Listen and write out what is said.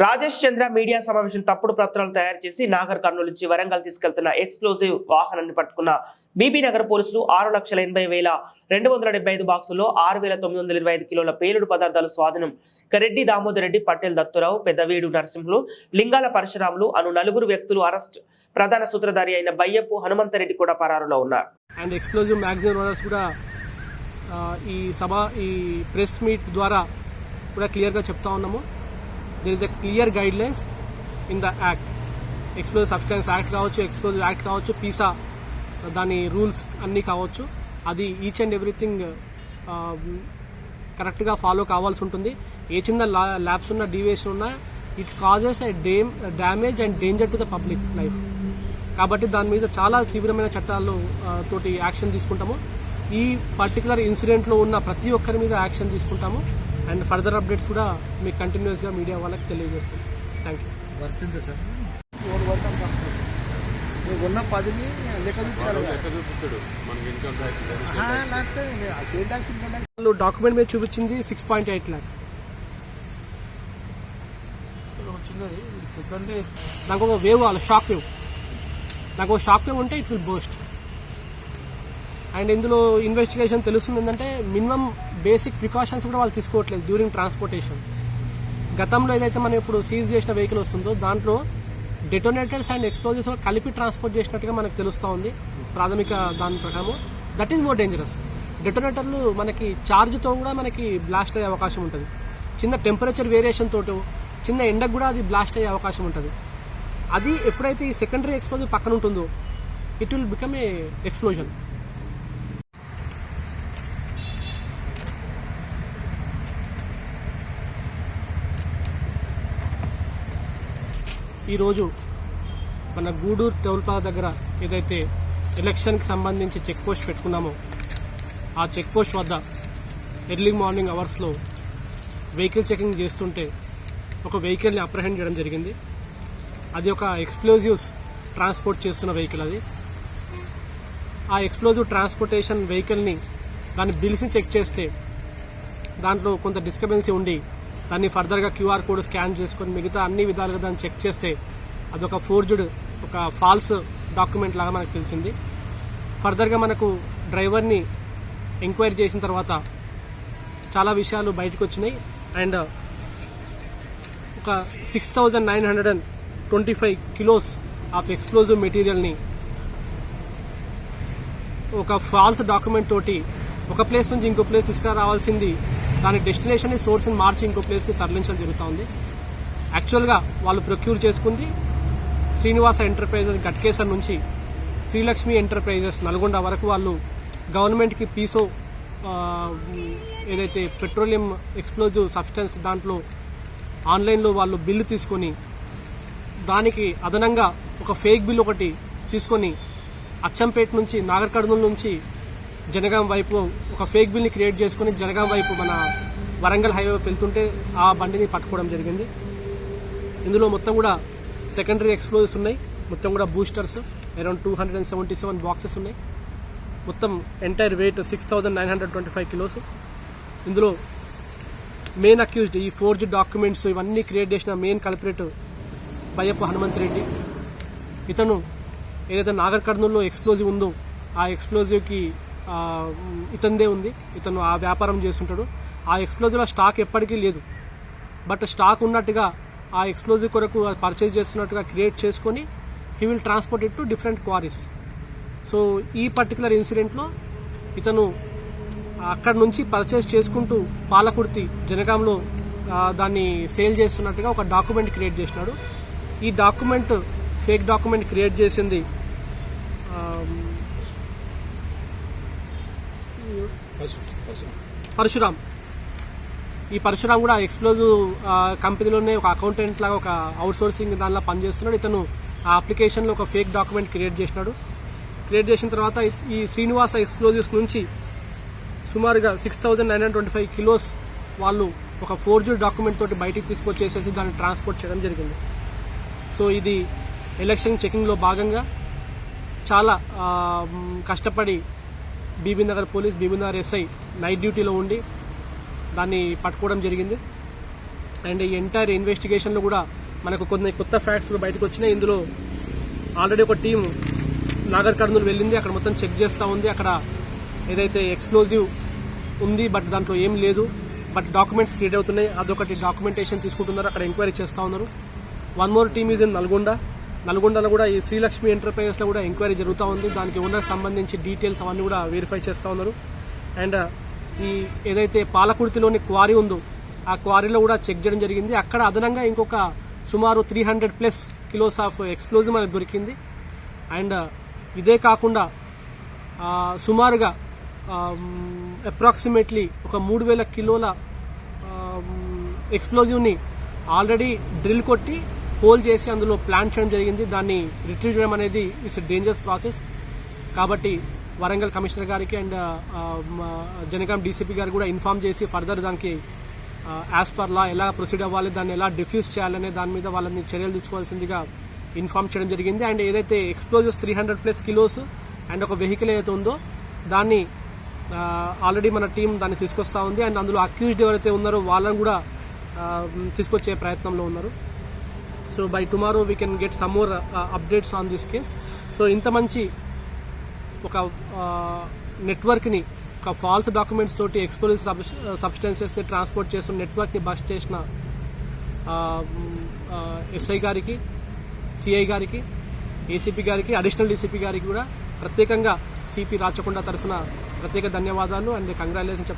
రాజేష్ చంద్ర media సమావేశం తప్పుడు పత్రాలు తయారు చేసి నాగర్ కర్నూలు నుంచి వరంగల్ తీసుకెళ్తున్న ఎక్స్ప్లోజివ్ వాహనాన్ని పట్టుకున్న బీబీ నగర్ పోలీసులు 6,80,275 బాక్సుల్లో 6,925 కిలోల పేలుడు పదార్థాలు స్వాధీనం. రెడ్డి దామోదర్ రెడ్డి, పటేల్ దత్తురావు, పెద్దవీడు నరసింహులు, లింగాల పరశురాములు అను 4 వ్యక్తులు అరెస్ట్. ప్రధాన సూత్రధారి అయిన బయ్యప్పు హనుమంతరెడ్డి కూడా పరారులో ఉన్నారు. అండ్ ఎక్స్ప్లోజివ్ మ్యాగజైన్ ఓనర్స్ కూడా ఈ ప్రెస్ మీట్ ద్వారా కూడా క్లియర్గా చెప్తా ఉన్నాము. there is a clear guidelines in the act. Explosive substance act కావచ్చు, ఎక్స్ప్లోజివ్ యాక్ట్ కావచ్చు, పీసా దాని రూల్స్ అన్నీ కావచ్చు. అది ఈచ్ అండ్ ఎవ్రీథింగ్ కరెక్ట్గా ఫాలో కావాల్సి ఉంటుంది. ఏ చిన్న ల్యాబ్స్ ఉన్న డీవియేషన్ ఉన్నా it's causes damage and danger to the public life. కాబట్టి దాని మీద చాలా తీవ్రమైన చట్టాలు తోటి యాక్షన్ తీసుకుంటాము. ఈ పర్టికులర్ ఇన్సిడెంట్లో ఉన్న ప్రతి ఒక్కరి మీద యాక్షన్ తీసుకుంటాము. అండ్ ఫర్దర్ అప్డేట్స్ కూడా మీకు కంటిన్యూస్గా మీడియా వాళ్ళకి తెలియజేస్తాం. Thank you. వర్తింది సార్ ఉన్న 10ని లెక్క చూపిస్తాడు. డాక్యుమెంట్ మీద చూపించింది 6.8 lakh. నాకు ఒక వేవ్ కావాలి, షాక్ వేవ్. నాకు ఒక షాక్ వేవ్ ఉంటే ఇట్ విల్ బోస్ట్. అండ్ ఇందులో ఇన్వెస్టిగేషన్ తెలుస్తుంది ఏంటంటే మినిమం బేసిక్ ప్రికాషన్స్ కూడా వాళ్ళు తీసుకోవట్లేదు డ్యూరింగ్ ట్రాన్స్పోర్టేషన్. గతంలో ఏదైతే మనం ఇప్పుడు సీజ్ చేసిన వెహికల్ వస్తుందో దాంట్లో డెటోనేటర్స్ అండ్ ఎక్స్ప్లోజివ్స్ కలిపి ట్రాన్స్పోర్ట్ చేసినట్టుగా మనకు తెలుస్తూ ఉంది ప్రాథమిక దాని ప్రకారం. That is more dangerous. డెటోనేటర్లు మనకి ఛార్జ్తో కూడా మనకి బ్లాస్ట్ అయ్యే అవకాశం ఉంటుంది. చిన్న టెంపరేచర్ వేరియేషన్ తోటి చిన్న ఎండకు కూడా అది బ్లాస్ట్ అయ్యే అవకాశం ఉంటుంది. అది ఎప్పుడైతే ఈ సెకండరీ ఎక్స్ప్లోజివ్ పక్కన ఉంటుందో it will become a explosion. ఈరోజు మన గూడూరు టోల్ప్లాజా దగ్గర ఏదైతే ఎలక్షన్కి సంబంధించి చెక్ పోస్ట్ పెట్టుకున్నామో ఆ చెక్ పోస్ట్ వద్ద ఎర్లీ మార్నింగ్ అవర్స్లో వెహికల్ చెకింగ్ చేస్తుంటే ఒక వెహికల్ని అప్రహెండ్ చేయడం జరిగింది. అది ఒక ఎక్స్ప్లోజివ్స్ ట్రాన్స్పోర్ట్ చేస్తున్న వెహికల్. అది ఆ ఎక్స్ప్లోజివ్ ట్రాన్స్పోర్టేషన్ వెహికల్ని దాని బిల్స్ని చెక్ చేస్తే దాంట్లో కొంత డిస్టర్బెన్సీ ఉండి దాన్ని ఫర్దర్గా క్యూఆర్ కోడ్ స్కాన్ చేసుకొని మిగతా అన్ని విధాలుగా దాన్ని చెక్ చేస్తే అదొక ఫోర్జ్డ్ ఒక ఫాల్స్ డాక్యుమెంట్ లాగా మనకు తెలిసింది. ఫర్దర్గా మనకు డ్రైవర్ని ఎంక్వైరీ చేసిన తర్వాత చాలా విషయాలు బయటకు వచ్చినాయి. అండ్ ఒక 6,925 కిలోస్ ఆఫ్ ఎక్స్ప్లోజివ్ మెటీరియల్ని ఒక ఫాల్స్ డాక్యుమెంట్ తోటి ఒక ప్లేస్ నుంచి ఇంకో ప్లేస్ తీసుకురావాల్సింది దాని డెస్టినేషన్ సోర్స్ని మార్చి ఇంకో ప్లేస్కి తరలించడం జరుగుతూ ఉంది. యాక్చువల్గా వాళ్ళు ప్రొక్యూర్ చేసుకుంది శ్రీనివాస ఎంటర్ప్రైజెస్ గట్కేసర్ నుంచి శ్రీలక్ష్మి ఎంటర్ప్రైజెస్ నల్గొండ వరకు వాళ్ళు గవర్నమెంట్కి పీసో ఏదైతే పెట్రోలియం ఎక్స్ప్లోజివ్ సబ్స్టెన్స్ దాంట్లో ఆన్లైన్లో వాళ్ళు బిల్లు తీసుకొని దానికి అదనంగా ఒక ఫేక్ బిల్ ఒకటి తీసుకొని అచ్చంపేట నుంచి నాగర్ కర్నూలు నుంచి జనగాం వైపు ఒక ఫేక్ బిల్ని క్రియేట్ చేసుకుని జనగాం వైపు మన వరంగల్ హైవే వెళ్తుంటే ఆ బండిని పట్టుకోవడం జరిగింది. ఇందులో మొత్తం కూడా సెకండరీ ఎక్స్ప్లోజివ్స్ ఉన్నాయి. మొత్తం కూడా బూస్టర్స్ అరౌండ్ 277 బాక్సెస్ ఉన్నాయి. మొత్తం ఎంటైర్ వెయిట్ 6,925 కిలోస్. ఇందులో మెయిన్ అక్యూజ్డ్ ఈ ఫోర్జ్డ్ డాక్యుమెంట్స్ ఇవన్నీ క్రియేట్ చేసిన మెయిన్ కల్పరేట్ బయ్యప్ప హనుమంతరెడ్డి. ఇతను ఏదైతే నాగర్ కర్నూలులో ఎక్స్ప్లోజివ్ ఉందో ఆ ఎక్స్ప్లోజివ్కి ఇతందే ఉంది. ఇతను ఆ వ్యాపారం చేస్తుంటాడు. ఆ ఎక్స్ప్లోజివ్లో స్టాక్ ఎప్పటికీ లేదు. బట్ స్టాక్ ఉన్నట్టుగా ఆ ఎక్స్ప్లోజివ్ కొరకు పర్చేజ్ చేస్తున్నట్టుగా క్రియేట్ చేసుకొని he will transport it to different queries. So ఈ పర్టికులర్ ఇన్సిడెంట్లో ఇతను అక్కడి నుంచి పర్చేజ్ చేసుకుంటూ పాలకుర్తి జనగాంలో దాన్ని సేల్ చేస్తున్నట్టుగా ఒక డాక్యుమెంట్ క్రియేట్ చేసినాడు. ఈ డాక్యుమెంట్ ఫేక్ డాక్యుమెంట్ క్రియేట్ చేసింది పరశురామ్. ఈ పరశురామ్ కూడా ఎక్స్ప్లోజివ్ కంపెనీలోనే ఒక అకౌంటెంట్ లాగా ఒక అవుట్ సోర్సింగ్ దానిలో పనిచేస్తున్నాడు. ఇతను ఆ అప్లికేషన్లో ఒక ఫేక్ డాక్యుమెంట్ క్రియేట్ చేసినాడు. క్రియేట్ చేసిన తర్వాత ఈ శ్రీనివాస ఎక్స్ప్లోజివ్స్ నుంచి సుమారుగా 6,925 కిలోస్ వాళ్ళు ఒక ఫోర్జ్డ్ డాక్యుమెంట్ తోటి బయటికి తీసుకొచ్చేసేసి దాన్ని ట్రాన్స్పోర్ట్ చేయడం జరిగింది. సో ఇది ఎలక్షన్ చెకింగ్లో భాగంగా చాలా కష్టపడి BB Nagar police, BB Nagar SI night డ్యూటీలో ఉండి దాన్ని పట్టుకోవడం జరిగింది. అండ్ ఈ ఎంటైర్ ఇన్వెస్టిగేషన్లో కూడా మనకు కొన్ని కొత్త ఫ్యాక్ట్స్ కూడా బయటకు వచ్చినాయి. ఇందులో ఆల్రెడీ ఒక టీం నాగర్ కర్నూలు వెళ్ళింది, అక్కడ మొత్తం చెక్ చేస్తూ ఉంది. అక్కడ ఏదైతే ఎక్స్ప్లోజివ్ ఉంది బట్ దాంట్లో ఏం లేదు, బట్ డాక్యుమెంట్స్ క్రియేట్ అవుతున్నాయి. అదొకటి డాక్యుమెంటేషన్ తీసుకుంటున్నారు, అక్కడ ఎంక్వైరీ చేస్తూ ఉన్నారు. One more team is in నల్గొండలో కూడా ఈ శ్రీలక్ష్మి ఎంటర్ప్రైజెస్లో కూడా ఎంక్వైరీ జరుగుతూ ఉంది. దానికి ఓనర్కి సంబంధించి డీటెయిల్స్ అవన్నీ కూడా వెరిఫై చేస్తూ ఉన్నారు. అండ్ ఈ ఏదైతే పాలకుర్తిలోని క్వారీ ఉందో ఆ క్వారీలో కూడా చెక్ చేయడం జరిగింది. అక్కడ అదనంగా ఇంకొక సుమారు 300+ కిలోస్ ఆఫ్ ఎక్స్ప్లోజివ్ మనకు దొరికింది. అండ్ ఇదే కాకుండా సుమారుగా అప్రాక్సిమేట్లీ ఒక 3000 కిలోల ఎక్స్ప్లోజివ్ని ఆల్రెడీ డ్రిల్ కొట్టి హోల్ చేసి అందులో ప్లాంట్ చేయడం జరిగింది. దాన్ని రిట్రీవ్ చేయడం అనేది ఇట్స్ డేంజరస్ ప్రాసెస్. కాబట్టి వరంగల్ కమిషనర్ గారికి అండ్ జనగాం డీసీపీ గారికి కూడా ఇన్ఫార్మ్ చేసి ఫర్దర్ దానికి యాజ్ పర్ లా ఎలా ప్రొసీడ్ అవ్వాలి, దాన్ని ఎలా డిఫ్యూజ్ చేయాలనే దాని మీద వాళ్ళని చర్యలు తీసుకోవాల్సిందిగా ఇన్ఫార్మ్ చేయడం జరిగింది. అండ్ ఏదైతే ఎక్స్ప్లోజివ్స్ 300+ కిలోస్ అండ్ ఒక వెహికల్ ఏదైతే ఉందో దాన్ని ఆల్రెడీ మన టీం దాన్ని తీసుకొస్తా ఉంది. అండ్ అందులో అక్యూజ్డ్ ఎవరైతే ఉన్నారో వాళ్ళని కూడా తీసుకొచ్చే ప్రయత్నంలో ఉన్నారు. So by tomorrow we can get some more updates on this case. So ఇంత మంచి ఒక నెట్వర్క్ని, ఒక ఫాల్స్ డాక్యుమెంట్స్ తోటి ఎక్స్ప్లోజివ్ సబ్స్టెన్సెస్ని ట్రాన్స్పోర్ట్ చేస్తున్న నెట్వర్క్ని బస్ట్ చేసిన ఎస్ఐ గారికి, సిఐ గారికి, ఏసీపీ గారికి, అడిషనల్ డీసీపీ గారికి కూడా ప్రత్యేకంగా సిపి రాచకొండ తరఫున ప్రత్యేక ధన్యవాదాలు అండ్ కంగ్రాచులేషన్ చెప్తాను.